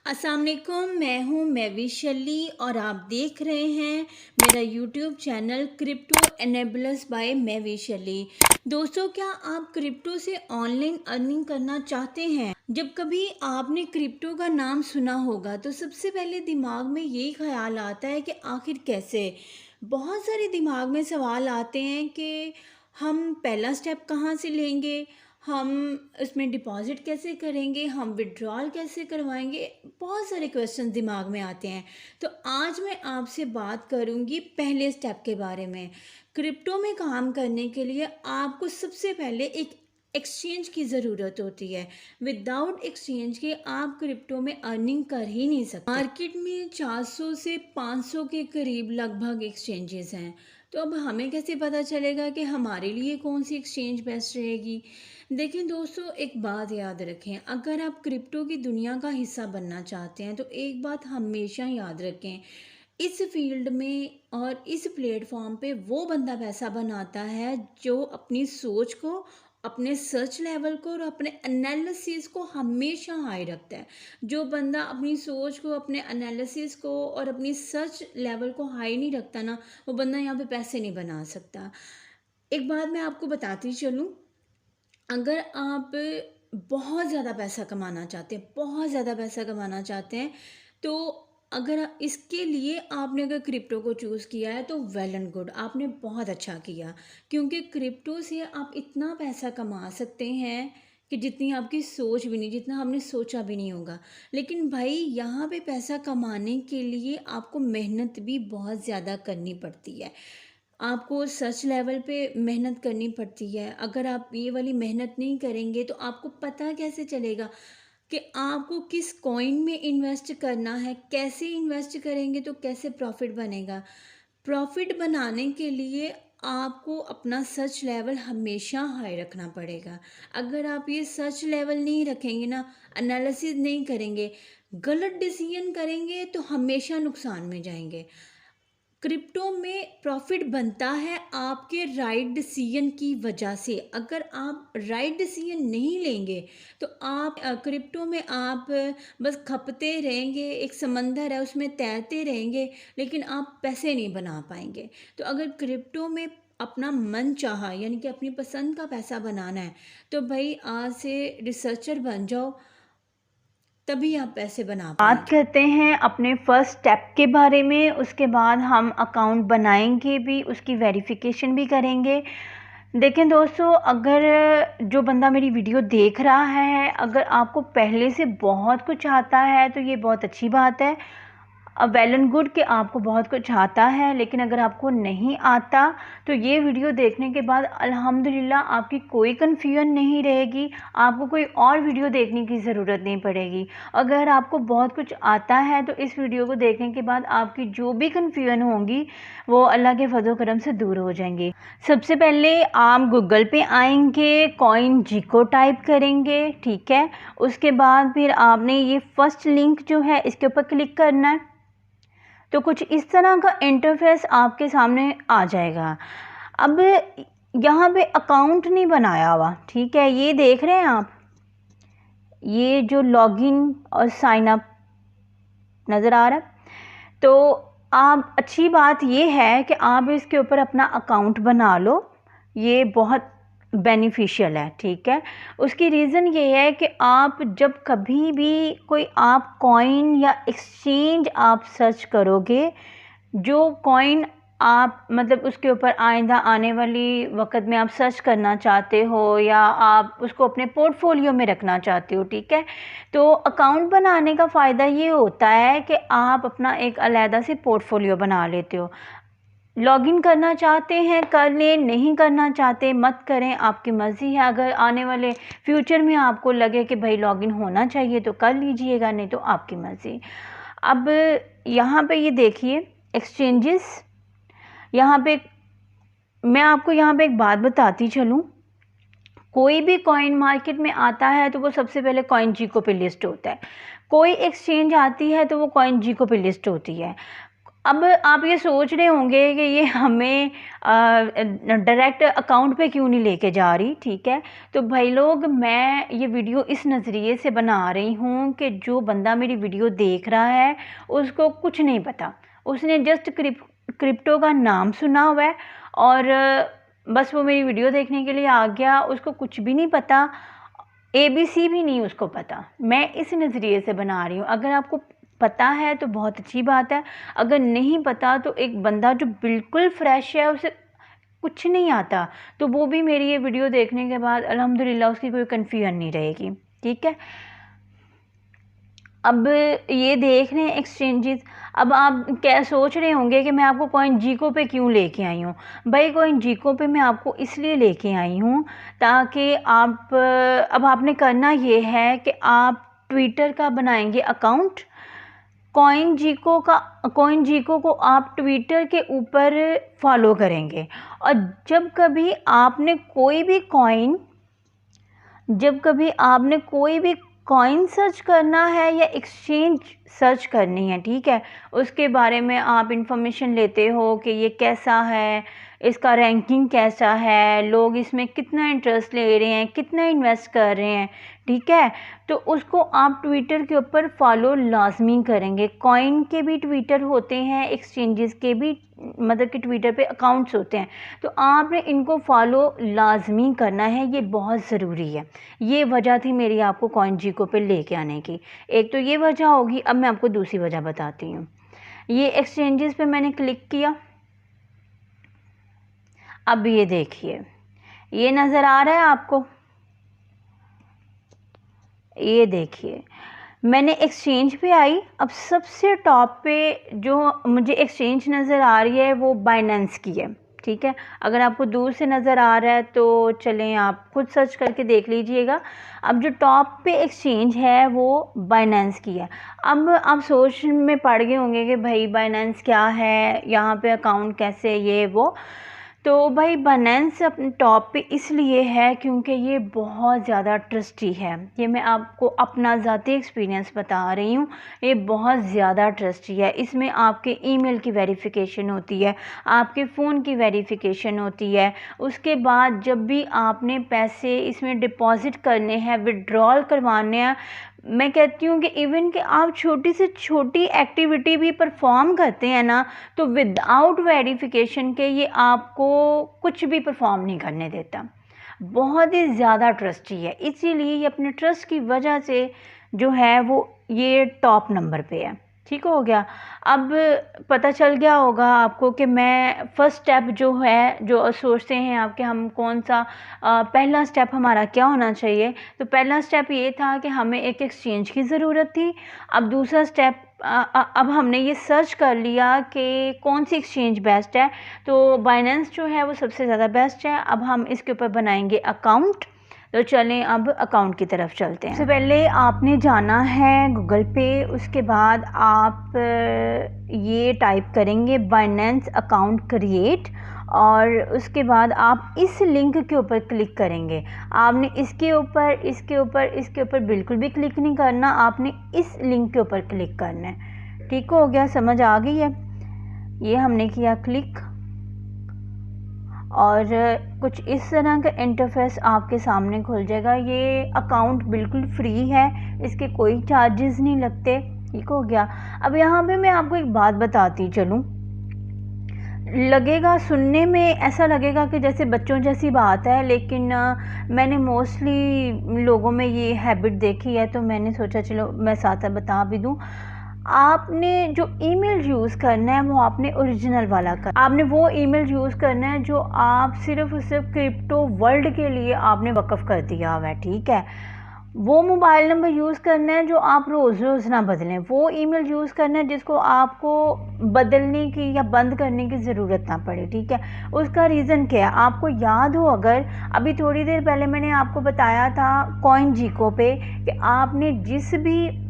अस्सलाम वालेकुम, मैं हूँ मैविशली और आप देख रहे हैं मेरा YouTube channel crypto enablers by मैविशली। दोस्तों, क्या आप क्रिप्टो से ऑनलाइन अर्निंग करना चाहते हैं? जब कभी आपने क्रिप्टो का नाम सुना होगा तो सबसे पहले दिमाग में यही ख्याल आता है कि आखिर कैसे। बहुत सारे दिमाग में सवाल आते हैं कि हम पहला स्टेप कहाँ से लेंगे, हम उसमें डिपॉज़िट कैसे करेंगे, हम विथड्रॉल कैसे करवाएँगे, बहुत सारे क्वेश्चन दिमाग में आते हैं। तो आज मैं आपसे बात करूँगी पहले स्टेप के बारे में। क्रिप्टो में काम करने के लिए आपको सबसे पहले एक एक्सचेंज की ज़रूरत होती है। विदाउट एक्सचेंज के आप क्रिप्टो में अर्निंग कर ही नहीं सकते। मार्केट में 400 से 500 के करीब लगभग एक्सचेंजेस हैं। तो अब हमें कैसे पता चलेगा कि हमारे लिए कौन सी एक्सचेंज बेस्ट रहेगी? देखिए दोस्तों, एक बात याद रखें, अगर आप क्रिप्टो की दुनिया का हिस्सा बनना चाहते हैं तो एक बात हमेशा याद रखें, इस फील्ड में और इस प्लेटफॉर्म पे वो बंदा पैसा बनाता है जो अपनी सोच को, अपने सर्च लेवल को और अपने एनालिसिस को हमेशा हाई रखता है। जो बंदा अपनी सोच को, अपने एनालिसिस को और अपनी सर्च लेवल को हाई नहीं रखता ना, वो बंदा यहाँ पे पैसे नहीं बना सकता। एक बात मैं आपको बताती चलूँ, अगर आप बहुत ज़्यादा पैसा कमाना चाहते हैं, बहुत ज़्यादा पैसा कमाना चाहते हैं, तो इसके लिए आपने अगर क्रिप्टो को चूज़ किया है तो वेल एंड गुड, आपने बहुत अच्छा किया। क्योंकि क्रिप्टो से आप इतना पैसा कमा सकते हैं कि जितनी आपकी सोच भी नहीं, जितना आपने सोचा भी नहीं होगा। लेकिन भाई, यहाँ पे पैसा कमाने के लिए आपको मेहनत भी बहुत ज़्यादा करनी पड़ती है। आपको सर्च लेवल पे मेहनत करनी पड़ती है। अगर आप ये वाली मेहनत नहीं करेंगे तो आपको पता कैसे चलेगा कि आपको किस कॉइन में इन्वेस्ट करना है, कैसे इन्वेस्ट करेंगे तो कैसे प्रॉफिट बनेगा। प्रॉफिट बनाने के लिए आपको अपना सर्च लेवल हमेशा हाई रखना पड़ेगा। अगर आप ये सर्च लेवल नहीं रखेंगे ना, एनालिसिस नहीं करेंगे, गलत डिसीजन करेंगे तो हमेशा नुकसान में जाएंगे। क्रिप्टो में प्रॉफिट बनता है आपके राइट डिसीजन की वजह से। अगर आप राइट डिसीजन नहीं लेंगे तो आप क्रिप्टो में आप बस खपते रहेंगे, एक समंदर है उसमें तैरते रहेंगे, लेकिन आप पैसे नहीं बना पाएंगे। तो अगर क्रिप्टो में अपना मन चाहा, यानी कि अपनी पसंद का पैसा बनाना है, तो भाई आज से रिसर्चर बन जाओ, तभी आप पैसे बना बात पाएंगे। करते हैं अपने फर्स्ट स्टेप के बारे में। उसके बाद हम अकाउंट बनाएंगे भी, उसकी वेरिफिकेशन भी करेंगे। देखें दोस्तों, अगर जो बंदा मेरी वीडियो देख रहा है, अगर आपको पहले से बहुत कुछ आता है तो ये बहुत अच्छी बात है। वेल एंड गुड कि आपको बहुत कुछ आता है। लेकिन अगर आपको नहीं आता तो ये वीडियो देखने के बाद अल्हम्दुलिल्लाह आपकी कोई कन्फ्यूजन नहीं रहेगी, आपको कोई और वीडियो देखने की ज़रूरत नहीं पड़ेगी। अगर आपको बहुत कुछ आता है तो इस वीडियो को देखने के बाद आपकी जो भी कन्फ्यूजन होंगी वो अल्लाह के फजल करम से दूर हो जाएंगी। सबसे पहले आप गूगल पे आएंगे, कॉइन जीको टाइप करेंगे, ठीक है। उसके बाद फिर आपने ये फर्स्ट लिंक जो है इसके ऊपर क्लिक करना है। तो कुछ इस तरह का इंटरफेस आपके सामने आ जाएगा। अब यहाँ पे अकाउंट नहीं बनाया हुआ, ठीक है, ये देख रहे हैं आप, ये जो लॉगिन और साइन अप नज़र आ रहा है। तो आप, अच्छी बात ये है कि आप इसके ऊपर अपना अकाउंट बना लो, ये बहुत बेनिफिशियल है, ठीक है। उसकी रीज़न ये है कि आप जब कभी भी कोई आप कॉइन या एक्सचेंज आप सर्च करोगे, जो कॉइन आप मतलब उसके ऊपर आइंदा आने वाली वक्त में आप सर्च करना चाहते हो या आप उसको अपने पोर्टफोलियो में रखना चाहते हो, ठीक है। तो अकाउंट बनाने का फ़ायदा ये होता है कि आप अपना एक अलहदा से पोर्टफोलियो बना लेते हो। लॉगिन करना चाहते हैं कर लें, नहीं करना चाहते मत करें, आपकी मर्ज़ी है। अगर आने वाले फ्यूचर में आपको लगे कि भाई लॉगिन होना चाहिए तो कर लीजिएगा, नहीं तो आपकी मर्ज़ी। अब यहाँ पे ये देखिए एक्सचेंजेस, यहाँ पे मैं आपको यहाँ पे एक बात बताती चलूँ। कोई भी कॉइन मार्केट में आता है तो वो सबसे पहले कॉइन जीको पे लिस्ट होता है। कोई एक्सचेंज आती है तो वो कॉइन जीको पे लिस्ट होती है। अब आप ये सोच रहे होंगे कि ये हमें डायरेक्ट अकाउंट पे क्यों नहीं लेके जा रही, ठीक है। तो भाई लोग, मैं ये वीडियो इस नज़रिए से बना रही हूँ कि जो बंदा मेरी वीडियो देख रहा है उसको कुछ नहीं पता, उसने जस्ट क्रिप्टो का नाम सुना हुआ है और बस वो मेरी वीडियो देखने के लिए आ गया, उसको कुछ भी नहीं पता, ABC भी नहीं उसको पता। मैं इस नज़रिए से बना रही हूँ। अगर आपको पता है तो बहुत अच्छी बात है, अगर नहीं पता तो एक बंदा जो बिल्कुल फ्रेश है, उसे कुछ नहीं आता, तो वो भी मेरी ये वीडियो देखने के बाद अल्हम्दुलिल्लाह उसकी कोई कन्फ्यूजन नहीं रहेगी, ठीक है। अब ये देख रहे हैं एक्सचेंजेस। अब आप क्या सोच रहे होंगे कि मैं आपको कॉइन जीको पे क्यों लेके आई हूँ। भाई कॉइन जीको पे मैं आपको इसलिए लेके आई हूँ ताकि आप, अब आपने करना ये है कि आप ट्विटर का बनाएंगे अकाउंट, कॉइन जीको को आप ट्विटर के ऊपर फॉलो करेंगे, और जब कभी आपने कोई भी कॉइन सर्च करना है या एक्सचेंज सर्च करनी है, ठीक है, उसके बारे में आप इंफॉर्मेशन लेते हो कि ये कैसा है, इसका रैंकिंग कैसा है, लोग इसमें कितना इंटरेस्ट ले रहे हैं, कितना इन्वेस्ट कर रहे हैं, ठीक है, तो उसको आप ट्विटर के ऊपर फॉलो लाजमी करेंगे। कॉइन के भी ट्विटर होते हैं, एक्सचेंजेस के भी मतलब कि ट्विटर पे अकाउंट्स होते हैं, तो आपने इनको फॉलो लाजमी करना है, ये बहुत ज़रूरी है। ये वजह थी मेरी आपको कॉइन जीको पे लेके आने की। एक तो ये वजह होगी, अब मैं आपको दूसरी वजह बताती हूँ। ये एक्सचेंजेस पे मैंने क्लिक किया, अब ये देखिए, ये नज़र आ रहा है आपको, ये देखिए मैंने एक्सचेंज पे आई। अब सबसे टॉप पे जो मुझे एक्सचेंज नज़र आ रही है वो बाइनेंस की है, ठीक है। अगर आपको दूर से नज़र आ रहा है तो चलें आप खुद सर्च करके देख लीजिएगा। अब जो टॉप पे एक्सचेंज है वो बाइनेंस की है। अब आप सोच में पड़ गए होंगे कि भाई बाइनेंस क्या है, यहाँ पे अकाउंट कैसे, ये वो। तो भाई बाइनेंस अपने टॉप पे इसलिए है क्योंकि ये बहुत ज़्यादा ट्रस्टी है। ये मैं आपको अपना ज़ाती एक्सपीरियंस बता रही हूँ, ये बहुत ज़्यादा ट्रस्टी है। इसमें आपके ईमेल की वेरिफिकेशन होती है, आपके फ़ोन की वेरिफिकेशन होती है, उसके बाद जब भी आपने पैसे इसमें डिपॉज़िट करने हैं, विड्रॉल करवाने हैं, मैं कहती हूँ कि इवन कि आप छोटी से छोटी एक्टिविटी भी परफॉर्म करते हैं ना, तो विदाउट वेरिफिकेशन के ये आपको कुछ भी परफॉर्म नहीं करने देता। बहुत ही ज़्यादा ट्रस्टी है, इसीलिए ये अपने ट्रस्ट की वजह से जो है वो ये टॉप नंबर पे है, ठीक हो गया। अब पता चल गया होगा आपको कि मैं फ़र्स्ट स्टेप जो है, जो सोचते हैं आप कि हम कौन सा पहला स्टेप हमारा क्या होना चाहिए, तो पहला स्टेप ये था कि हमें एक एक्सचेंज की ज़रूरत थी। अब दूसरा स्टेप, अब हमने ये सर्च कर लिया कि कौन सी एक्सचेंज बेस्ट है, तो बाइनेंस जो है वो सबसे ज़्यादा बेस्ट है। अब हम इसके ऊपर बनाएंगे अकाउंट, तो चलें अब अकाउंट की तरफ चलते हैं। सबसे पहले आपने जाना है गूगल पे, उसके बाद आप ये टाइप करेंगे बाइनेंस अकाउंट क्रिएट, और उसके बाद आप इस लिंक के ऊपर क्लिक करेंगे। आपने इसके ऊपर बिल्कुल भी क्लिक नहीं करना, आपने इस लिंक के ऊपर क्लिक करना है, ठीक हो गया, समझ आ गई है। ये हमने किया क्लिक, और कुछ इस तरह का इंटरफेस आपके सामने खुल जाएगा। ये अकाउंट बिल्कुल फ्री है, इसके कोई चार्जेस नहीं लगते, ठीक हो गया। अब यहाँ पे मैं आपको एक बात बताती चलूँ, लगेगा सुनने में ऐसा लगेगा कि जैसे बच्चों जैसी बात है, लेकिन मैंने मोस्टली लोगों में ये हैबिट देखी है, तो मैंने सोचा चलो मैं साथ बता भी दूँ। आपने जो ईमेल यूज़ करना है वो आपने ओरिजिनल वाला आपने वो ईमेल यूज़ करना है जो आप सिर्फ क्रिप्टो वर्ल्ड के लिए आपने वक़्फ़ कर दिया हुआ है, ठीक है। वो मोबाइल नंबर यूज़ करना है जो आप रोज़ रोज़ ना बदलें, वो ईमेल यूज़ करना है जिसको आपको बदलने की या बंद करने की ज़रूरत ना पड़े, ठीक है। उसका रीज़न क्या है आपको याद हो, अगर अभी थोड़ी देर पहले मैंने आपको बताया था कॉइन जीको पे कि आपने जिस भी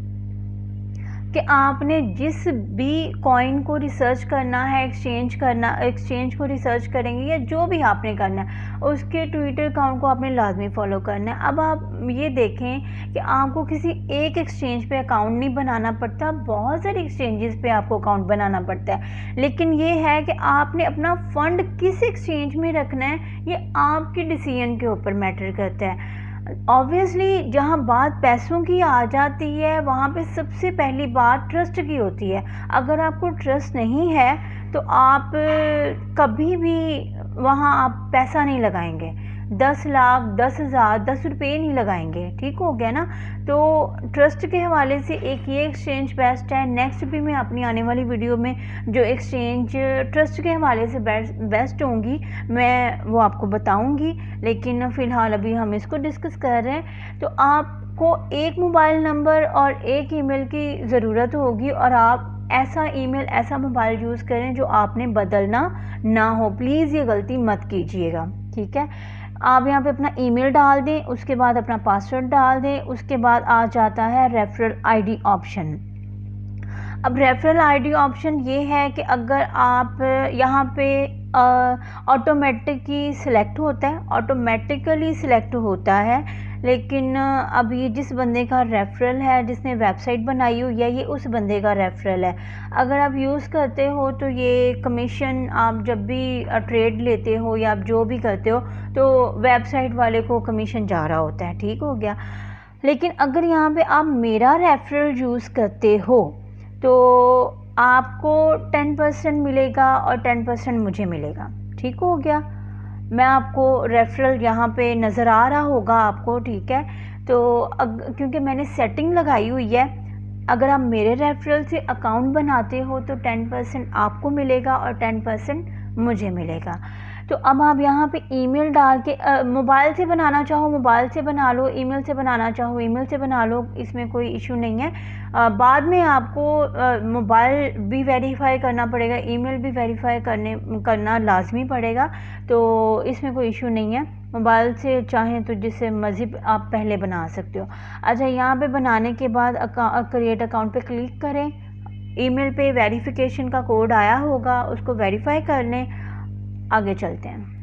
कि आपने जिस भी कॉइन को रिसर्च करना है, एक्सचेंज को रिसर्च करेंगे या जो भी आपने करना है, उसके ट्विटर अकाउंट को आपने लाजमी फॉलो करना है। अब आप ये देखें कि आपको किसी एक एक्सचेंज पे अकाउंट नहीं बनाना पड़ता, बहुत सारे एक्सचेंजेस पे आपको अकाउंट बनाना पड़ता है, लेकिन ये है कि आपने अपना फ़ंड किस एक्सचेंज में रखना है, ये आपकी डिसीजन के ऊपर मैटर करता है। ऑब्वियसली जहाँ बात पैसों की आ जाती है, वहाँ पे सबसे पहली बात ट्रस्ट की होती है। अगर आपको ट्रस्ट नहीं है तो आप कभी भी वहाँ आप पैसा नहीं लगाएंगे, 10 लाख, 10,000, 10 रुपये नहीं लगाएंगे। ठीक हो गया ना। तो ट्रस्ट के हवाले से एक ये एक्सचेंज बेस्ट है। नेक्स्ट भी मैं अपनी आने वाली वीडियो में जो एक्सचेंज ट्रस्ट के हवाले से बेस्ट होंगी मैं वो आपको बताऊंगी, लेकिन फ़िलहाल अभी हम इसको डिस्कस कर रहे हैं। तो आपको एक मोबाइल नंबर और एक ईमेल की ज़रूरत होगी, और आप ऐसा ईमेल, ऐसा मोबाइल यूज़ करें जो आपने बदलना ना हो। प्लीज़ ये गलती मत कीजिएगा। ठीक है, आप यहाँ पे अपना ईमेल डाल दें, उसके बाद अपना पासवर्ड डाल दें, उसके बाद आ जाता है रेफरल आईडी ऑप्शन। अब रेफरल आईडी ऑप्शन ये है कि अगर आप यहाँ पे ऑटोमेटिकली सिलेक्ट होता है, ऑटोमेटिकली सिलेक्ट होता है, लेकिन अब ये जिस बंदे का रेफरल है, जिसने वेबसाइट बनाई हुई है, ये उस बंदे का रेफरल है। अगर आप यूज़ करते हो तो ये कमीशन, आप जब भी ट्रेड लेते हो या आप जो भी करते हो तो वेबसाइट वाले को कमीशन जा रहा होता है। ठीक हो गया। लेकिन अगर यहाँ पे आप मेरा रेफरल यूज़ करते हो तो आपको 10% मिलेगा और 10% मुझे मिलेगा। ठीक हो गया। मैं आपको रेफरल यहाँ पे नज़र आ रहा होगा आपको। ठीक है, तो क्योंकि मैंने सेटिंग लगाई हुई है, अगर आप मेरे रेफरल से अकाउंट बनाते हो तो 10% आपको मिलेगा और 10% मुझे मिलेगा। तो अब आप यहाँ पे ईमेल डाल के मोबाइल से बनाना चाहो मोबाइल से बना लो, ईमेल से बनाना चाहो ईमेल से बना लो, इसमें कोई इशू नहीं है। बाद में आपको मोबाइल भी वेरीफाई करना पड़ेगा, ईमेल भी वेरीफाई करना लाजमी पड़ेगा, तो इसमें कोई इशू नहीं है। मोबाइल से चाहें तो जिससे मर्ज़ी आप पहले बना सकते हो। अच्छा, यहाँ पे बनाने के बाद क्रिएट अकाउंट पे क्लिक करें, ईमेल पे वेरिफिकेशन का कोड आया होगा, उसको वेरीफाई कर लें। आगे चलते हैं।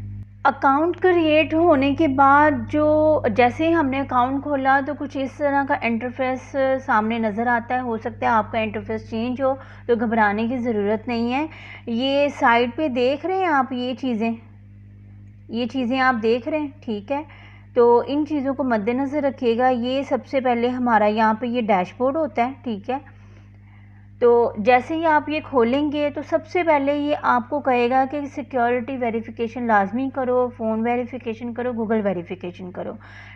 अकाउंट क्रिएट होने के बाद जो जैसे ही हमने अकाउंट खोला तो कुछ इस तरह का इंटरफेस सामने नज़र आता है। हो सकता है आपका इंटरफेस चेंज हो, तो घबराने की ज़रूरत नहीं है। ये साइड पे देख रहे हैं आप, ये चीज़ें आप देख रहे हैं। ठीक है, तो इन चीज़ों को मद्देनज़र रखिएगा। ये सबसे पहले हमारा यहाँ पे ये डैशबोर्ड होता है। ठीक है, तो जैसे ही आप ये खोलेंगे तो सबसे पहले ये आपको कहेगा कि सिक्योरिटी वेरिफिकेशन लाजमी करो, फ़ोन वेरिफिकेशन करो, गूगल वेरिफिकेशन करो।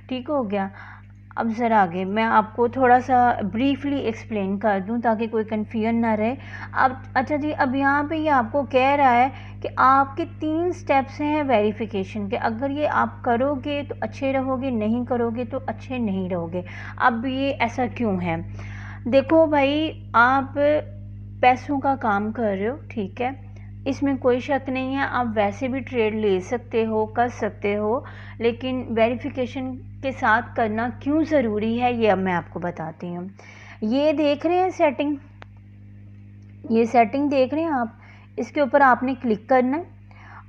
ठीक हो गया। अब ज़रा आगे मैं आपको थोड़ा सा ब्रीफली एक्सप्लेन कर दूं ताकि कोई कन्फ्यूजन ना रहे। अब अच्छा जी, अब यहाँ पे ये आपको कह रहा है कि आपके 3 स्टेप्स हैं वेरिफिकेशन के। अगर ये आप करोगे तो अच्छे रहोगे, नहीं करोगे तो अच्छे नहीं रहोगे। अब ये ऐसा क्यों है? देखो भाई, आप पैसों का काम कर रहे हो, ठीक है, इसमें कोई शक नहीं है। आप वैसे भी ट्रेड ले सकते हो, कर सकते हो, लेकिन वेरिफिकेशन के साथ करना क्यों ज़रूरी है ये अब मैं आपको बताती हूँ। ये देख रहे हैं सेटिंग, ये सेटिंग देख रहे हैं आप, इसके ऊपर आपने क्लिक करना है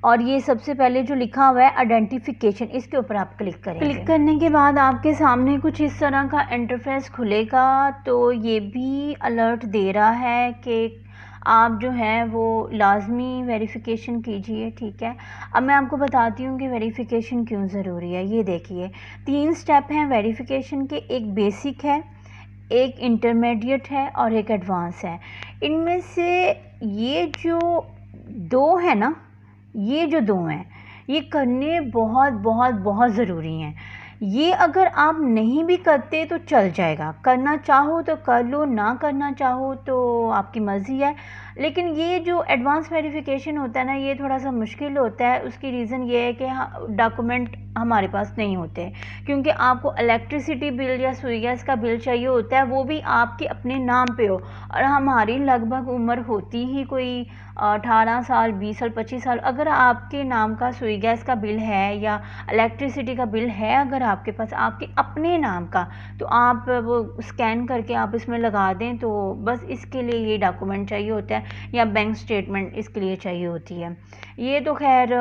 और ये सबसे पहले जो लिखा हुआ है आइडेंटिफिकेशन, इसके ऊपर आप क्लिक करेंगे। क्लिक करने के बाद आपके सामने कुछ इस तरह का इंटरफेस खुलेगा। तो ये भी अलर्ट दे रहा है कि आप जो है वो लाजमी वेरिफिकेशन कीजिए। ठीक है, अब मैं आपको बताती हूँ कि वेरिफिकेशन क्यों ज़रूरी है। ये देखिए, 3 स्टेप हैं वेरिफिकेशन के, एक बेसिक है, एक इंटरमीडिएट है और एक एडवांस है। इनमें से ये जो 2 है ना, ये जो 2 हैं, ये करने बहुत बहुत बहुत ज़रूरी हैं। ये अगर आप नहीं भी करते तो चल जाएगा, करना चाहो तो कर लो, ना करना चाहो तो आपकी मर्ज़ी है। लेकिन ये जो एडवांस वेरिफिकेशन होता है ना, ये थोड़ा सा मुश्किल होता है। उसकी रीज़न ये है कि डॉक्यूमेंट हमारे पास नहीं होते, क्योंकि आपको इलेक्ट्रिसिटी बिल या सुई गैस का बिल चाहिए होता है, वो भी आपके अपने नाम पे हो। और हमारी लगभग उम्र होती ही कोई 18 साल, 20 साल, 25 साल। अगर आपके नाम का सुई गैस का बिल है या इलेक्ट्रिसिटी का बिल है अगर आपके पास आपके अपने नाम का, तो आप वो स्कैन करके आप इसमें लगा दें। तो बस इसके लिए ये डॉक्यूमेंट चाहिए होता है, या बैंक स्टेटमेंट इसके लिए चाहिए होती है। ये तो खैर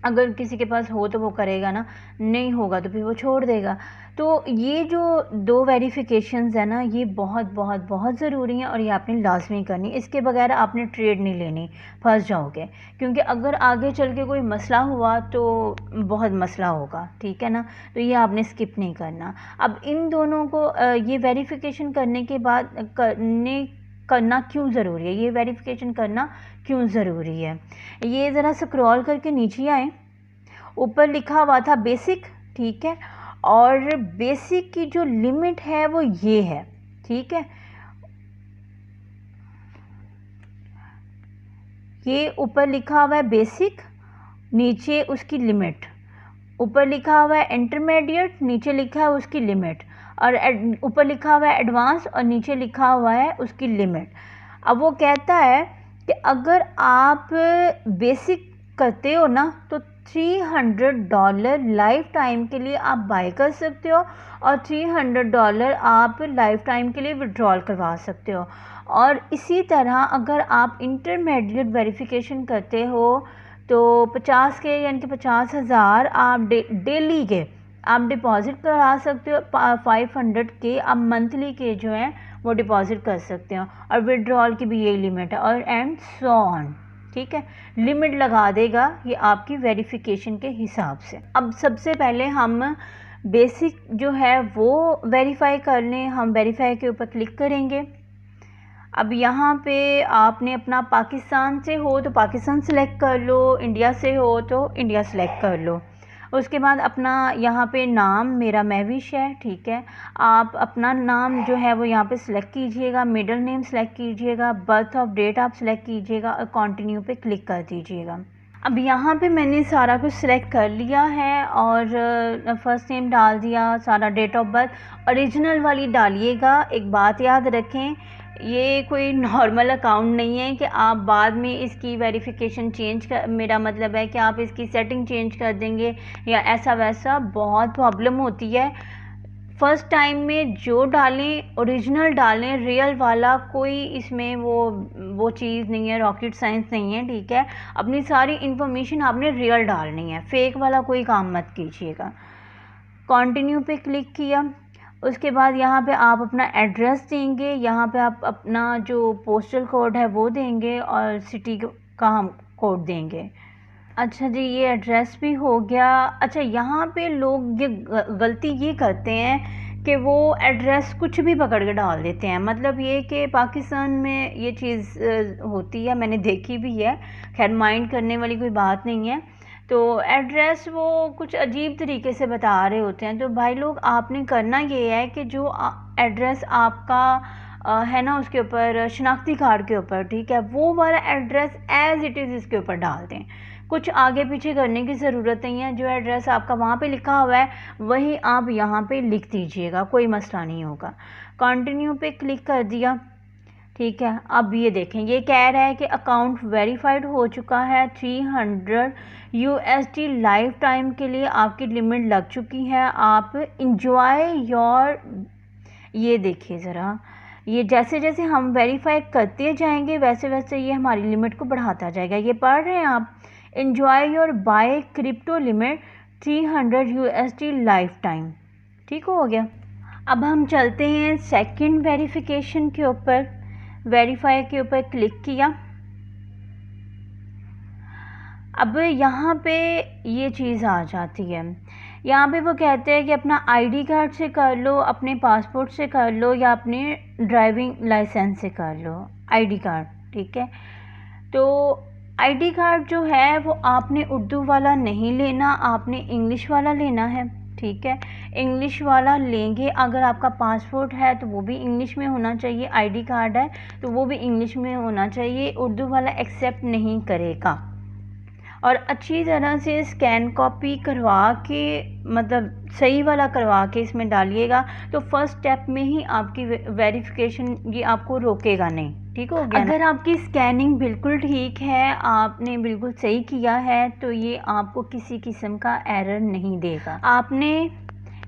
अगर किसी के पास हो तो वो करेगा ना, नहीं होगा तो फिर वो छोड़ देगा। तो ये जो 2 वेरिफिकेशंस है ना, ये बहुत बहुत बहुत ज़रूरी हैं और ये आपने लाजमी करनी। इसके बगैर आपने ट्रेड नहीं लेनी, फंस जाओगे, क्योंकि अगर आगे चल के कोई मसला हुआ तो बहुत मसला होगा, ठीक है ना। तो ये आपने स्किप नहीं करना। अब इन दोनों को ये वेरिफिकेशन करने के बाद करना क्यों ज़रूरी है, ये वेरिफिकेशन करना क्यों ज़रूरी है, ये ज़रा स्क्रॉल करके नीचे आए। ऊपर लिखा हुआ था बेसिक, ठीक है, और बेसिक की जो लिमिट है वो ये है, ठीक है। ये ऊपर लिखा हुआ है बेसिक, नीचे उसकी लिमिट। ऊपर लिखा हुआ है इंटरमीडिएट, नीचे लिखा है उसकी लिमिट। और ऊपर लिखा हुआ है एडवांस और नीचे लिखा हुआ है उसकी लिमिट। अब वो कहता है कि अगर आप बेसिक करते हो ना तो $300 लाइफ टाइम के लिए आप बाय कर सकते हो, और $300 आप लाइफ टाइम के लिए विड्रॉल करवा सकते हो। और इसी तरह अगर आप इंटरमीडिएट वेरिफिकेशन करते हो तो 50 के यानी कि 50,000 आप डेली के आप डिपॉज़िट करा सकते हो। 500 के आप मंथली के जो हैं वो डिपॉज़िट कर सकते हो, और विड्रॉल की भी यही लिमिट है, और एंड सो ऑन, ठीक है। लिमिट लगा देगा ये आपकी वेरिफिकेशन के हिसाब से। अब सबसे पहले हम बेसिक जो है वो वेरीफाई कर लें। हम वेरीफाई के ऊपर क्लिक करेंगे। अब यहाँ पे आपने अपना पाकिस्तान से हो तो पाकिस्तान सेलेक्ट कर लो, इंडिया से हो तो इंडिया सेलेक्ट कर लो। उसके बाद अपना यहाँ पे नाम, मेरा महविश है, ठीक है। आप अपना नाम जो है वो यहाँ पे सिलेक्ट कीजिएगा, मिडिल नेम सेलेक्ट कीजिएगा, बर्थ ऑफ डेट आप सेलेक्ट कीजिएगा और कंटिन्यू पे क्लिक कर दीजिएगा। अब यहाँ पे मैंने सारा कुछ सिलेक्ट कर लिया है और फर्स्ट नेम डाल दिया, सारा डेट ऑफ बर्थ ओरिजिनल वाली डालिएगा। एक बात याद रखें, ये कोई नॉर्मल अकाउंट नहीं है कि आप बाद में इसकी वेरिफिकेशन चेंज कर, मेरा मतलब है कि आप इसकी सेटिंग चेंज कर देंगे या ऐसा वैसा, बहुत प्रॉब्लम होती है। फ़र्स्ट टाइम में जो डालें ओरिजिनल डालें, रियल वाला कोई इसमें वो चीज़ नहीं है, रॉकेट साइंस नहीं है, ठीक है। अपनी सारी इन्फॉर्मेशन आपने रियल डालनी है, फेक वाला कोई काम मत कीजिएगा। कंटिन्यू पे क्लिक किया। उसके बाद यहाँ पे आप अपना एड्रेस देंगे, यहाँ पे आप अपना जो पोस्टल कोड है वो देंगे और सिटी का हम कोड देंगे। अच्छा जी, ये एड्रेस भी हो गया। अच्छा, यहाँ पे लोग ये गलती ये करते हैं कि वो एड्रेस कुछ भी पकड़ के डाल देते हैं। मतलब ये कि पाकिस्तान में ये चीज़ होती है, मैंने देखी भी है, खैर माइंड करने वाली कोई बात नहीं है। तो एड्रेस वो कुछ अजीब तरीके से बता रहे होते हैं। तो भाई लोग, आपने करना ये है कि जो एड्रेस आपका है ना उसके ऊपर शनाख्ती कार्ड के ऊपर, ठीक है, वो वाला एड्रेस एज़ इट इज़ इसके ऊपर डाल दें। कुछ आगे पीछे करने की ज़रूरत नहीं है। जो एड्रेस आपका वहाँ पे लिखा हुआ है वही आप यहाँ पे लिख दीजिएगा, कोई मसला नहीं होगा। कंटिन्यू पे क्लिक कर दिया, ठीक है। अब ये देखें, ये कह रहा है कि अकाउंट वेरीफाइड हो चुका है। $300 लाइफ टाइम के लिए आपकी लिमिट लग चुकी है। आप इंजॉय योर, ये देखिए ज़रा, ये जैसे जैसे हम वेरीफाई करते जाएंगे वैसे वैसे ये हमारी लिमिट को बढ़ाता जाएगा। ये पढ़ रहे हैं आप, enjoy your buy crypto limit $300 life time, ठीक हो गया। अब हम चलते हैं सेकंड वेरिफिकेशन के ऊपर। वेरीफाई के ऊपर क्लिक किया। अब यहाँ पे ये चीज़ आ जाती है, यहाँ पे वो कहते हैं कि अपना आईडी कार्ड से कर लो, अपने पासपोर्ट से कर लो, या अपने ड्राइविंग लाइसेंस से कर लो आईडी कार्ड, ठीक है। तो आईडी कार्ड जो है वो आपने उर्दू वाला नहीं लेना, आपने इंग्लिश वाला लेना है, ठीक है। इंग्लिश वाला लेंगे। अगर आपका पासपोर्ट है तो वो भी इंग्लिश में होना चाहिए, आईडी कार्ड है तो वो भी इंग्लिश में होना चाहिए। उर्दू वाला एक्सेप्ट नहीं करेगा। और अच्छी तरह से स्कैन कॉपी करवा के मतलब सही वाला करवा के इसमें डालिएगा, तो फर्स्ट स्टेप में ही आपकी वेरिफिकेशन ये आपको रोकेगा नहीं। ठीक हो गया। अगर आपकी स्कैनिंग बिल्कुल ठीक है, आपने बिल्कुल सही किया है, तो ये आपको किसी किस्म का एरर नहीं देगा। आपने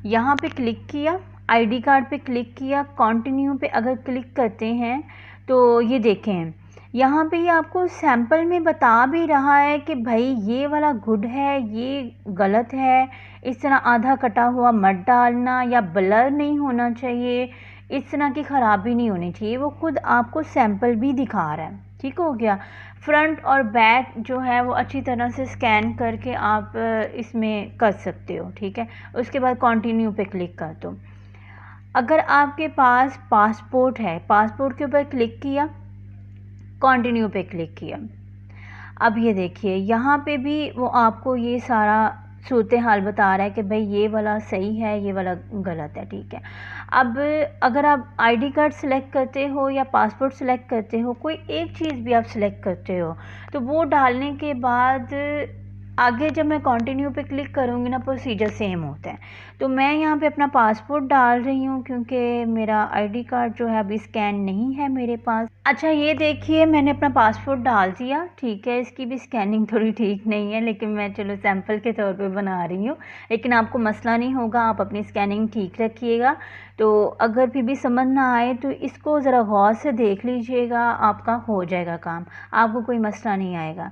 यहाँ पे क्लिक किया, आईडी कार्ड पे क्लिक किया, कंटिन्यू पे अगर क्लिक करते हैं तो ये देखें यहाँ पे ये आपको सैंपल में बता भी रहा है कि भाई ये वाला गुड है, ये गलत है, इस तरह आधा कटा हुआ मत डालना, या ब्लर नहीं होना चाहिए, इस तरह की ख़राबी नहीं होनी चाहिए। वो खुद आपको सैंपल भी दिखा रहा है। ठीक हो गया। फ्रंट और बैक जो है वो अच्छी तरह से स्कैन करके आप इसमें कर सकते हो। ठीक है। उसके बाद कंटिन्यू पे क्लिक कर दो। अगर आपके पास पासपोर्ट है, पासपोर्ट के ऊपर क्लिक किया, कंटिन्यू पे क्लिक किया। अब ये देखिए यहाँ पे भी वो आपको ये सारा सूरत हाल बता रहा है कि भाई ये वाला सही है, ये वाला गलत है। ठीक है। अब अगर आप आईडी कार्ड सेलेक्ट करते हो या पासपोर्ट सेलेक्ट करते हो, कोई एक चीज़ भी आप सेलेक्ट करते हो, तो वो डालने के बाद आगे जब मैं कंटिन्यू पे क्लिक करूँगी ना, प्रोसीजर सेम होता है। तो मैं यहाँ पे अपना पासपोर्ट डाल रही हूँ क्योंकि मेरा आईडी कार्ड जो है अभी स्कैन नहीं है मेरे पास। अच्छा ये देखिए मैंने अपना पासपोर्ट डाल दिया। ठीक है। इसकी भी स्कैनिंग थोड़ी ठीक नहीं है, लेकिन मैं चलो सैंपल के तौर पे बना रही हूँ, लेकिन आपको मसला नहीं होगा, आप अपनी स्कैनिंग ठीक रखिएगा। तो अगर फिर भी समझ ना आए तो इसको ज़रा गौर से देख लीजिएगा, आपका हो जाएगा काम, आपको कोई मसला नहीं आएगा।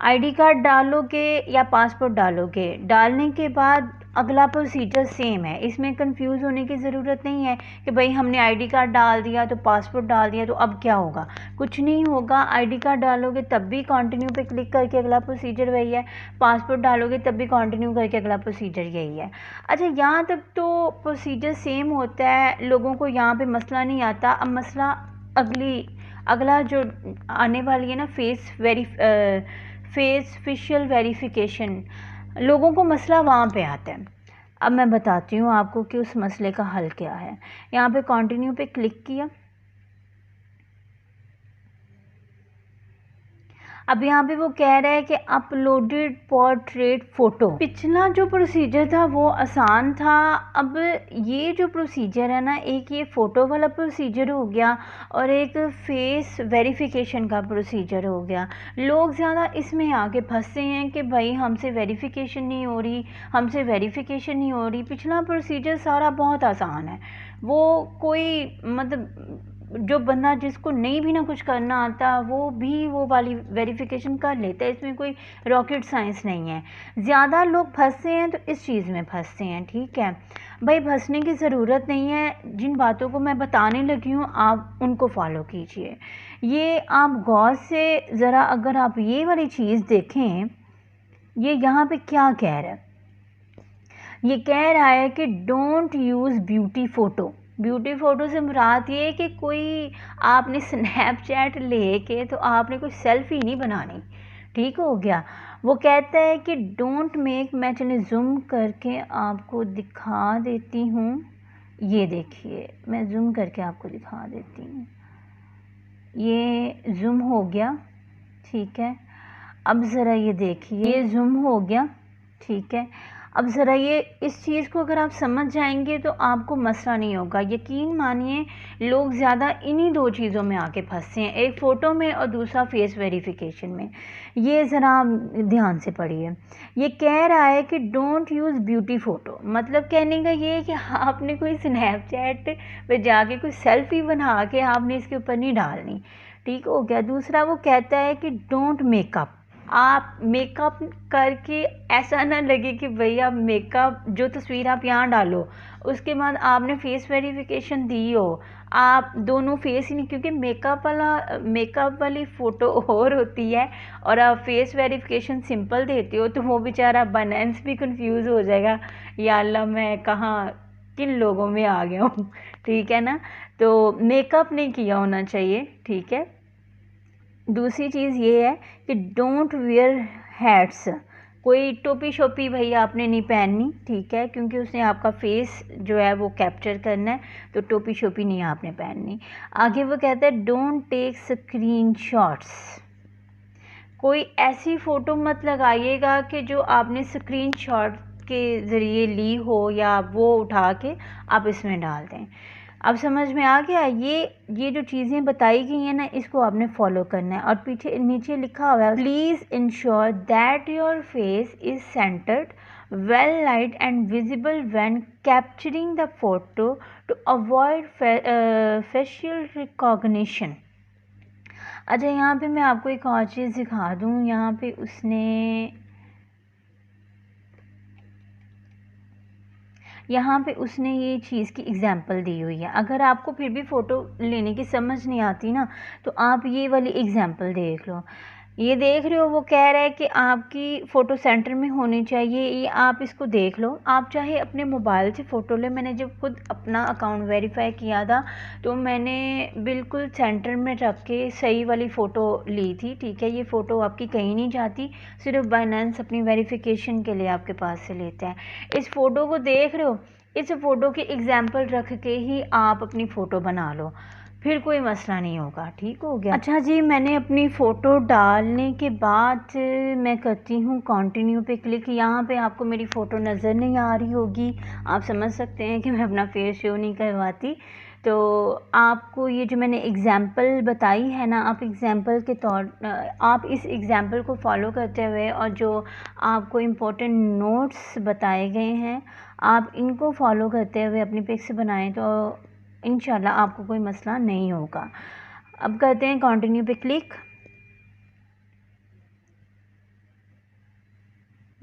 आईडी कार्ड डालोगे या पासपोर्ट डालोगे, डालने के बाद अगला प्रोसीजर सेम है, इसमें कंफ्यूज होने की ज़रूरत नहीं है कि भाई हमने आईडी कार्ड डाल दिया तो पासपोर्ट डाल दिया तो अब क्या होगा। कुछ नहीं होगा। आईडी कार्ड डालोगे तब भी कंटिन्यू पे क्लिक करके अगला प्रोसीजर वही है, पासपोर्ट डालोगे तब भी कंटिन्यू करके अगला प्रोसीजर यही है। अच्छा यहाँ तक तो प्रोसीजर सेम होता है, लोगों को यहाँ पर मसला नहीं आता। अब मसला अगला जो आने वाली है ना, फेस फेशियल वेरिफिकेशन, लोगों को मसला वहाँ पे आता है। अब मैं बताती हूँ आपको कि उस मसले का हल क्या है। यहाँ पे कंटिन्यू पे क्लिक किया। अब यहाँ पे वो कह रहा है कि अपलोडेड पोर्ट्रेट फ़ोटो। पिछला जो प्रोसीजर था वो आसान था। अब ये जो प्रोसीजर है ना, एक ये फ़ोटो वाला प्रोसीजर हो गया और एक फेस वेरिफिकेशन का प्रोसीजर हो गया। लोग ज़्यादा इसमें आके फंसते हैं कि भाई हमसे वेरिफिकेशन नहीं हो रही, हमसे वेरिफिकेशन नहीं हो रही। पिछला प्रोसीजर सारा बहुत आसान है। वो कोई मतलब जो बंदा जिसको नहीं भी ना कुछ करना आता वो भी वो वाली वेरिफिकेशन कर लेता है, इसमें कोई रॉकेट साइंस नहीं है। ज़्यादा लोग फंसते हैं तो इस चीज़ में फंसते हैं। ठीक है भाई, फंसने की ज़रूरत नहीं है। जिन बातों को मैं बताने लगी हूँ आप उनको फॉलो कीजिए। ये आप गौर से ज़रा अगर आप ये वाली चीज़ देखें, ये यहाँ पे क्या कह रहा है, ये कह रहा है कि don't use beauty photo. Beauty photo से मुराद ये है कि कोई आपने स्नैपचैट लेके तो आपने कोई सेल्फ़ी नहीं बनानी। ठीक हो गया। वो कहता है कि डोंट मेक, मैं चलिए जूम करके आपको दिखा देती हूँ। ये देखिए मैं जूम करके आपको दिखा देती हूँ। ये जूम हो गया। ठीक है। अब ज़रा ये देखिए, ये जूम हो गया। ठीक है। अब ज़रा ये इस चीज़ को अगर आप समझ जाएंगे तो आपको मसला नहीं होगा। यकीन मानिए लोग ज़्यादा इन्हीं दो चीज़ों में आके फंसते हैं, एक फ़ोटो में और दूसरा फेस वेरिफिकेशन में। ये ज़रा ध्यान से पढ़िए। ये कह रहा है कि डोंट यूज़ ब्यूटी फ़ोटो, मतलब कहने का ये है कि आपने कोई स्नैपचैट पे जाके कोई सेल्फ़ी बना के आपने इसके ऊपर नहीं डालनी। ठीक हो गया। दूसरा वो कहता है कि डोंट मेकअप, आप मेकअप करके ऐसा ना लगे कि भैया मेकअप जो तस्वीर आप यहाँ डालो उसके बाद आपने फेस वेरिफिकेशन दी हो, आप दोनों फेस ही नहीं, क्योंकि मेकअप वाली फ़ोटो और होती है और आप फेस वेरिफिकेशन सिंपल देते हो तो वो बेचारा बनांस भी कंफ्यूज हो जाएगा, या अल्लाह मैं कहाँ किन लोगों में आ गया हूँ। ठीक है ना। तो मेकअप नहीं किया होना चाहिए। ठीक है। दूसरी चीज़ ये है कि डोंट वेयर हैट्स, कोई टोपी शोपी भाई आपने नहीं पहननी। ठीक है। क्योंकि उसने आपका फेस जो है वो कैप्चर करना है, तो टोपी शोपी नहीं आपने पहननी। आगे वो कहता है डोंट टेक स्क्रीन शॉट्स, कोई ऐसी फ़ोटो मत लगाइएगा कि जो आपने स्क्रीनशॉट के ज़रिए ली हो या वो उठा के आप इसमें डाल दें। अब समझ में आ गया? ये जो चीज़ें बताई गई हैं ना, इसको आपने फॉलो करना है। और पीछे नीचे लिखा हुआ है, please ensure that your face is centred, well light and visible when capturing the photo to avoid facial recognition. अच्छा, यहाँ पे मैं आपको एक और चीज़ दिखा दूँ। यहाँ पे उसने ये चीज़ की एग्ज़ाम्पल दी हुई है। अगर आपको फिर भी फ़ोटो लेने की समझ नहीं आती ना, तो आप ये वाली एग्ज़ाम्पल देख लो। ये देख रहे हो, वो कह रहा है कि आपकी फ़ोटो सेंटर में होनी चाहिए। ये आप इसको देख लो। आप चाहे अपने मोबाइल से फ़ोटो ले। मैंने जब खुद अपना अकाउंट वेरीफाई किया था तो मैंने बिल्कुल सेंटर में रख के सही वाली फ़ोटो ली थी, ठीक है। ये फ़ोटो आपकी कहीं नहीं जाती, सिर्फ बाइनेंस अपनी वेरिफिकेशन के लिए आपके पास से लेता है। इस फ़ोटो को देख रहे हो, इस फ़ोटो की एग्ज़ाम्पल रख के ही आप अपनी फ़ोटो बना लो, फिर कोई मसला नहीं होगा। ठीक हो गया? अच्छा जी, मैंने अपनी फ़ोटो डालने के बाद मैं करती हूँ कंटिन्यू पे क्लिक। यहाँ पे आपको मेरी फ़ोटो नज़र नहीं आ रही होगी, आप समझ सकते हैं कि मैं अपना फेस शो नहीं करवाती। तो आपको ये जो मैंने एग्ज़ाम्पल बताई है ना, आप एग्ज़ाम्पल के आप इस एग्ज़ाम्पल को फॉलो करते हुए और जो आपको इम्पोर्टेंट नोट्स बताए गए हैं, आप इनको फॉलो करते हुए अपनी पिक्स बनाएं तो इंशाल्लाह आपको कोई मसला नहीं होगा। अब करते हैं कंटिन्यू पे क्लिक।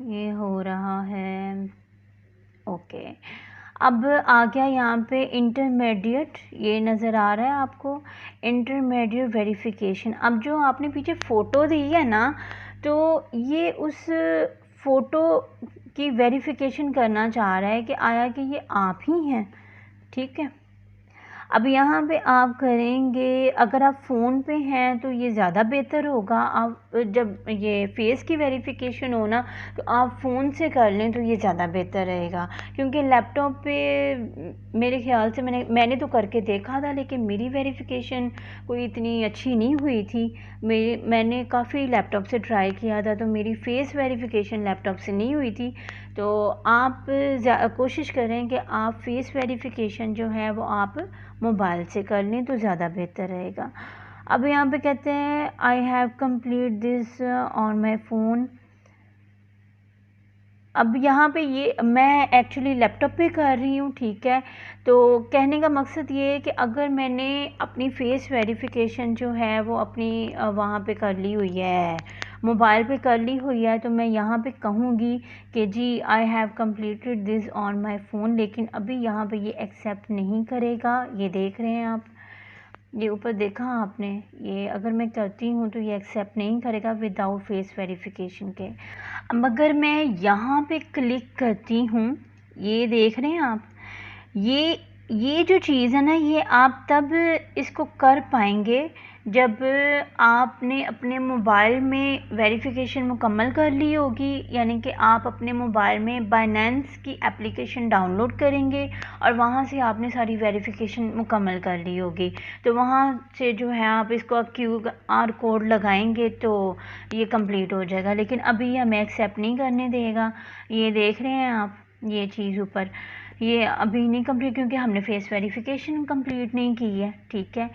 ये हो रहा है, ओके। अब आ गया यहाँ पे इंटरमीडिएट, ये नज़र आ रहा है आपको, इंटरमीडिएट वेरिफिकेशन। अब जो आपने पीछे फ़ोटो दी है ना, तो ये उस फ़ोटो की वेरिफिकेशन करना चाह रहा है कि आया कि ये आप ही हैं, ठीक है। अब यहाँ पे आप करेंगे, अगर आप फ़ोन पे हैं तो ये ज़्यादा बेहतर होगा। आप जब ये फेस की वेरिफिकेशन हो ना, तो आप फ़ोन से कर लें तो ये ज़्यादा बेहतर रहेगा, क्योंकि लैपटॉप पे मेरे ख़्याल से मैंने तो करके देखा था, लेकिन मेरी वेरिफिकेशन कोई इतनी अच्छी नहीं हुई थी। मैंने काफ़ी लैपटॉप से ट्राई किया था, तो मेरी फेस वेरिफिकेशन लैपटॉप से नहीं हुई थी। तो आप कोशिश करें कि आप फेस वेरिफिकेशन जो है वो आप मोबाइल से कर लें तो ज़्यादा बेहतर रहेगा। अब यहाँ पे कहते हैं I have complete this on my phone. अब यहाँ पे ये मैं एक्चुअली लैपटॉप पे कर रही हूँ, ठीक है। तो कहने का मकसद ये है कि अगर मैंने अपनी फेस वेरिफिकेशन जो है वो अपनी वहाँ पे कर ली हुई है, मोबाइल पे कर ली हुई है, तो मैं यहाँ पे कहूँगी कि जी I have completed this on my phone, लेकिन अभी यहाँ पे ये एक्सेप्ट नहीं करेगा। ये देख रहे हैं आप, ये ऊपर देखा आपने, ये अगर मैं करती हूँ तो ये एक्सेप्ट नहीं करेगा विदाउट फेस वेरिफिकेशन के। अब अगर मैं यहाँ पे क्लिक करती हूँ, ये देख रहे हैं आप, ये जो चीज़ है ना, ये आप तब इसको कर पाएंगे जब आपने अपने मोबाइल में वेरिफिकेशन मुकम्मल कर ली होगी। यानी कि आप अपने मोबाइल में बाइनेंस की एप्लीकेशन डाउनलोड करेंगे और वहाँ से आपने सारी वेरिफिकेशन मुकम्मल कर ली होगी, तो वहाँ से जो है आप इसको QR कोड लगाएंगे तो ये कंप्लीट हो जाएगा। लेकिन अभी ये हमें एक्सेप्ट नहीं करने देगा। ये देख रहे हैं आप, ये चीज़ ऊपर, ये अभी नहीं कंप्लीट, क्योंकि हमने फेस वेरिफिकेशन कंप्लीट नहीं की है, ठीक है।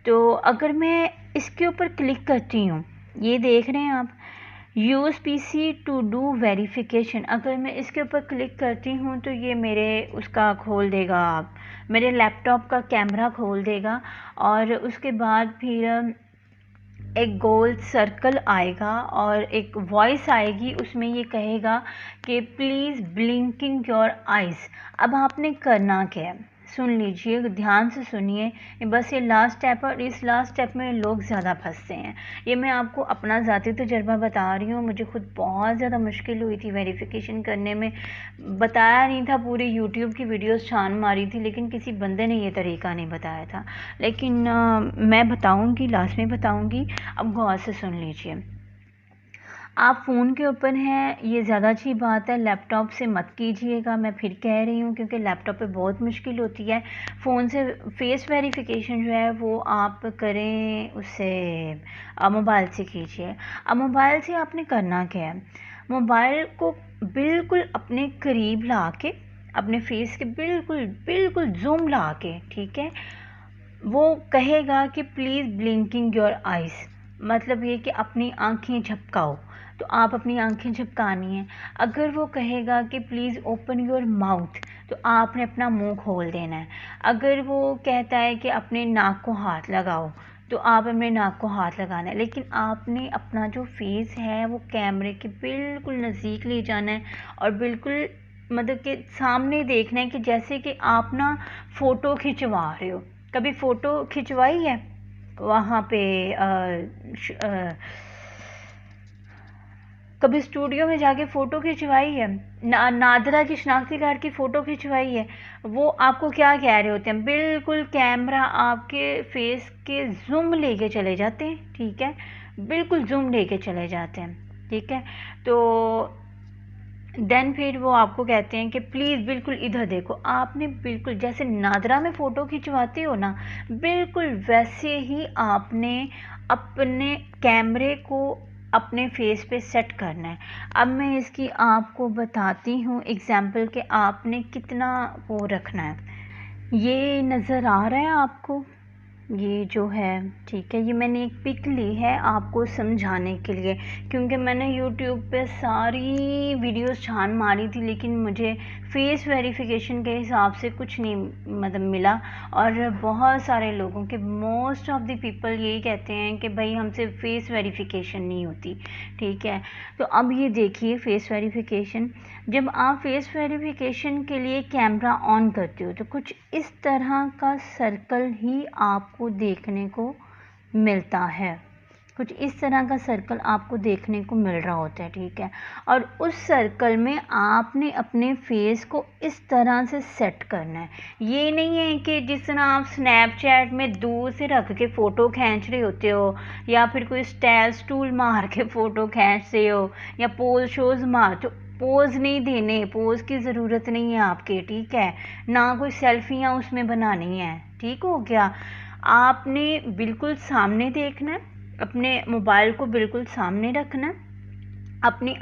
तो अगर मैं इसके ऊपर क्लिक करती हूँ, ये देख रहे हैं आप, use PC to do verification. अगर मैं इसके ऊपर क्लिक करती हूँ तो ये मेरे उसका खोल देगा, मेरे लैपटॉप का कैमरा खोल देगा, और उसके बाद फिर एक गोल सर्कल आएगा और एक वॉइस आएगी, उसमें ये कहेगा कि प्लीज़ ब्लिंकिंग योर आइज़। अब आपने करना क्या है, सुन लीजिए, ध्यान से सुनिए। बस ये लास्ट स्टेप है और इस लास्ट स्टेप में लोग ज़्यादा फंसते हैं। ये मैं आपको अपना ज़ाती तजुर्बा बता रही हूँ। मुझे खुद बहुत ज़्यादा मुश्किल हुई थी वेरिफिकेशन करने में। बताया नहीं था, पूरी यूट्यूब की वीडियोस छान मारी थी, लेकिन किसी बंदे ने ये तरीका नहीं बताया था। लेकिन मैं बताऊँगी, लास्ट में बताऊँगी। अब गौर से सुन लीजिए। आप फ़ोन के ऊपर हैं, ये ज़्यादा अच्छी बात है। लैपटॉप से मत कीजिएगा, मैं फिर कह रही हूँ, क्योंकि लैपटॉप पे बहुत मुश्किल होती है। फ़ोन से फेस वेरिफिकेशन जो है वो आप करें उससे मोबाइल से कीजिए। अब मोबाइल से आपने करना क्या है, मोबाइल को बिल्कुल अपने करीब ला के, अपने फेस के बिल्कुल बिल्कुल जूम ला के, ठीक है, वो कहेगा कि प्लीज़ ब्लिंकिंग योर आइज़, मतलब ये कि अपनी आंखें झपकाओ, तो आप अपनी आंखें झपकानी है। अगर वो कहेगा कि प्लीज़ ओपन योर माउथ, तो आपने अपना मुंह खोल देना है। अगर वो कहता है कि अपने नाक को हाथ लगाओ, तो आप अपने नाक को हाथ लगाना है। लेकिन आपने अपना जो फेस है वो कैमरे के बिल्कुल नज़दीक ले जाना है और बिल्कुल मतलब कि सामने देखना है, कि जैसे कि आप ना फ़ोटो खिंचवा रहे हो। कभी फ़ोटो खिंचवाई है वहाँ पे कभी स्टूडियो में जाके फ़ोटो खिंचवाई है, नादरा की शनाख्ती कार्ड की फ़ोटो खिंचवाई है? वो आपको क्या कह रहे होते हैं, बिल्कुल कैमरा आपके फेस के जूम लेके चले जाते हैं, ठीक है, बिल्कुल जूम लेके चले जाते हैं, ठीक है। तो देन फिर वो आपको कहते हैं कि प्लीज़ बिल्कुल इधर देखो। आपने बिल्कुल जैसे नादरा में फ़ोटो खिंचवाते हो ना, बिल्कुल वैसे ही आपने अपने कैमरे को अपने फेस पे सेट करना है। अब मैं इसकी आपको बताती हूँ एग्जाम्पल कि आपने कितना वो रखना है। ये नज़र आ रहा है आपको, ये जो है, ठीक है, ये मैंने एक पिक ली है आपको समझाने के लिए, क्योंकि मैंने यूट्यूब पे सारी वीडियोस छान मारी थी, लेकिन मुझे फेस वेरिफिकेशन के हिसाब से कुछ नहीं मतलब मिला। और बहुत सारे लोगों के, मोस्ट ऑफ द पीपल यही कहते हैं कि भाई हमसे फेस वेरिफिकेशन नहीं होती, ठीक है। तो अब ये देखिए फेस वेरिफिकेशन, जब आप फेस वेरिफिकेशन के लिए कैमरा ऑन करते हो तो कुछ इस तरह का सर्कल ही आपको देखने को मिलता है, कुछ इस तरह का सर्कल आपको देखने को मिल रहा होता है, ठीक है। और उस सर्कल में आपने अपने फेस को इस तरह से सेट करना है। ये नहीं है कि जिस तरह आप स्नैपचैट में दूर से रख के फ़ोटो खींच रहे होते हो, या फिर कोई स्टाइल स्टूल मार के फ़ोटो खींच रहे हो, या पोज शोज मार, तो पोज नहीं देने, पोज की ज़रूरत नहीं है आपके, ठीक है, ना कोई सेल्फियाँ उसमें बनानी है, ठीक हो गया। आपने बिल्कुल सामने देखना है, अपने मोबाइल को बिल्कुल सामने रखना है, अपनी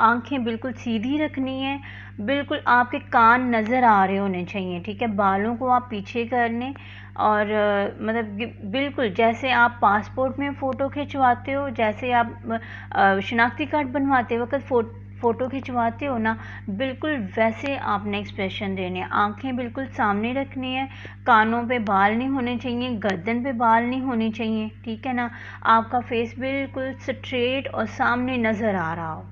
आंखें बिल्कुल सीधी रखनी है, बिल्कुल आपके कान नज़र आ रहे होने चाहिए, ठीक है। बालों को आप पीछे कर लें और मतलब बिल्कुल जैसे आप पासपोर्ट में फ़ोटो खिंचवाते हो, जैसे आप शनाख्ती कार्ड बनवाते वक्त फ़ोटो खिंचवाते हो ना, बिल्कुल वैसे आपने एक्सप्रेशन देने हैं। आंखें बिल्कुल सामने रखनी है, कानों पे बाल नहीं होने चाहिए, गर्दन पे बाल नहीं होने चाहिए, ठीक है ना। आपका फेस बिल्कुल स्ट्रेट और सामने नज़र आ रहा हो।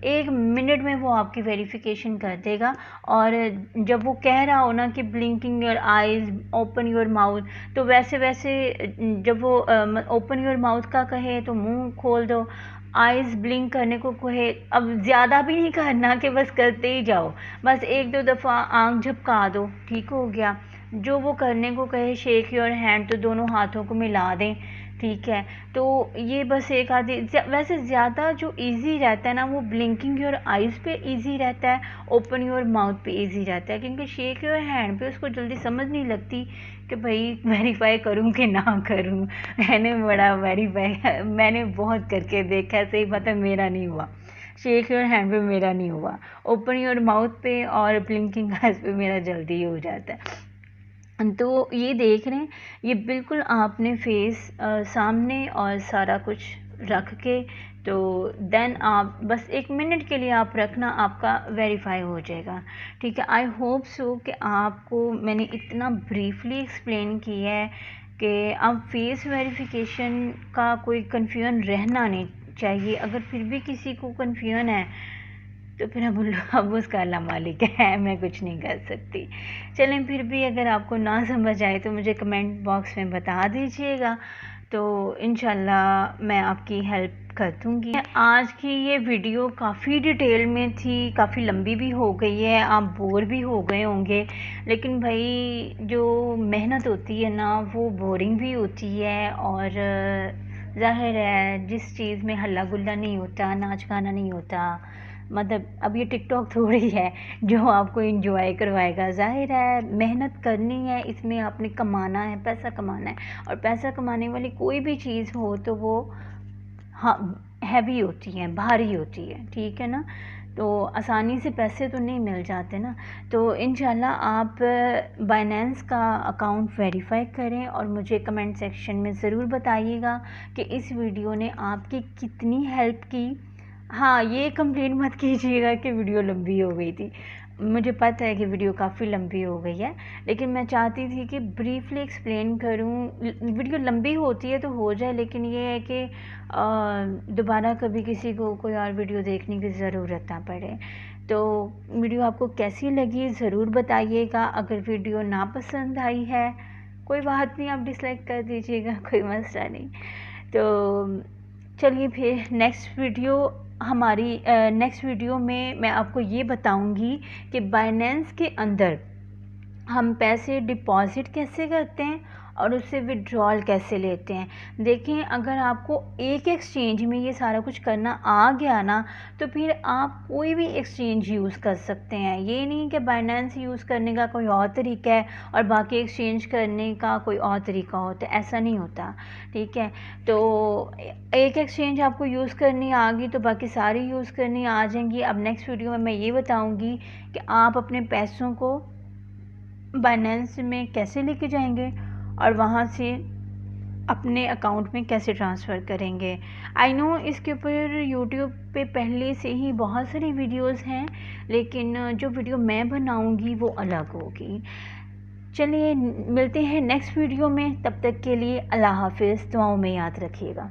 1 मिनट में वो आपकी वेरिफिकेशन कर देगा। और जब वो कह रहा हो ना कि blinking your eyes, open your mouth, तो वैसे वैसे जब वो ओपन योर माउथ का कहे तो मुंह खोल दो, आइज़ ब्लिंक करने को कहे, अब ज़्यादा भी नहीं करना कि बस करते ही जाओ, बस 1-2 दफ़ा आँख झपका दो, ठीक हो गया। जो वो करने को कहे शेक योर हैंड, तो दोनों हाथों को मिला दें, ठीक है। तो ये बस एक आधी, वैसे ज़्यादा जो इजी रहता है ना वो ब्लिंकिंग योर आइज़ पे इजी रहता है, ओपन योर माउथ पे इजी रहता है, क्योंकि शेक योर हैंड पे उसको जल्दी समझ नहीं लगती कि भाई वेरीफाई करूं कि ना करूं। मैंने बड़ा वेरीफाई मैंने बहुत करके देखा है, सही बात है, मेरा नहीं हुआ। शेक योर हैंड पे मेरा नहीं हुआ, ओपन योर माउथ पे और ब्लिंकिंग आइज़ पे मेरा जल्दी हो जाता है। तो ये देख रहे हैं, ये बिल्कुल आपने फेस सामने और सारा कुछ रख के, तो देन आप बस 1 मिनट के लिए आप रखना, आपका वेरीफाई हो जाएगा, ठीक है। आई होप सो कि आपको मैंने इतना ब्रीफली एक्सप्लेन किया है कि अब फेस वेरिफिकेशन का कोई कन्फ्यूजन रहना नहीं चाहिए। अगर फिर भी किसी को कन्फ्यूजन है तो फिर अब उसका अल्लाह मालिक है, मैं कुछ नहीं कर सकती। चलें, फिर भी अगर आपको ना समझ आए तो मुझे कमेंट बॉक्स में बता दीजिएगा, तो इंशाल्लाह मैं आपकी हेल्प कर दूँगी। आज की ये वीडियो काफ़ी डिटेल में थी, काफ़ी लंबी भी हो गई है, आप बोर भी हो गए होंगे, लेकिन भाई जो मेहनत होती है ना वो बोरिंग भी होती है, और ज़ाहिर है जिस चीज़ में हल्ला गुल्ला नहीं होता, नाच गाना नहीं होता, मतलब अब ये टिकटॉक थोड़ी है जो आपको एंजॉय करवाएगा। ज़ाहिर है मेहनत करनी है, इसमें आपने कमाना है, पैसा कमाना है, और पैसा कमाने वाली कोई भी चीज़ हो तो वो हाँ हैवी होती हैं, भारी होती है, ठीक है ना। तो आसानी से पैसे तो नहीं मिल जाते ना। तो इंशाल्लाह आप बाइनेंस का अकाउंट वेरीफाई करें और मुझे कमेंट सेक्शन में ज़रूर बताइएगा कि इस वीडियो ने आपकी कितनी हेल्प की। हाँ, ये कंप्लेंट मत कीजिएगा कि वीडियो लंबी हो गई थी। मुझे पता है कि वीडियो काफ़ी लंबी हो गई है, लेकिन मैं चाहती थी कि ब्रीफली एक्सप्लेन करूं। वीडियो लंबी होती है तो हो जाए, लेकिन ये है कि दोबारा कभी किसी को कोई और वीडियो देखने की ज़रूरत ना पड़े। तो वीडियो आपको कैसी लगी ज़रूर बताइएगा। अगर वीडियो ना पसंद आई है कोई बात नहीं, आप डिसलाइक कर दीजिएगा, कोई मसला नहीं। तो चलिए फिर नेक्स्ट वीडियो में मैं आपको ये बताऊंगी कि बाइनेंस के अंदर हम पैसे डिपॉज़िट कैसे करते हैं और उससे विड्रॉल कैसे लेते हैं। देखें, अगर आपको एक एक्सचेंज में ये सारा कुछ करना आ गया ना, तो फिर आप कोई भी एक्सचेंज यूज़ कर सकते हैं। ये नहीं कि बाइनेंस यूज़ करने का कोई और तरीका है और बाकी एक्सचेंज करने का कोई और तरीका होता है, ऐसा नहीं होता, ठीक है। तो एक एक्सचेंज आपको यूज़ करनी आ गई तो बाकी सारी यूज़ करनी आ जाएंगी। अब नेक्स्ट वीडियो में मैं ये बताऊँगी कि आप अपने पैसों को बाइनेंस में कैसे लेके जाएंगे और वहाँ से अपने अकाउंट में कैसे ट्रांसफ़र करेंगे। आई नो इसके ऊपर यूट्यूब पे पहले से ही बहुत सारी वीडियोस हैं, लेकिन जो वीडियो मैं बनाऊंगी वो अलग होगी। चलिए मिलते हैं नेक्स्ट वीडियो में, तब तक के लिए अल्लाह हाफ़िज़, दुआओं में याद रखिएगा।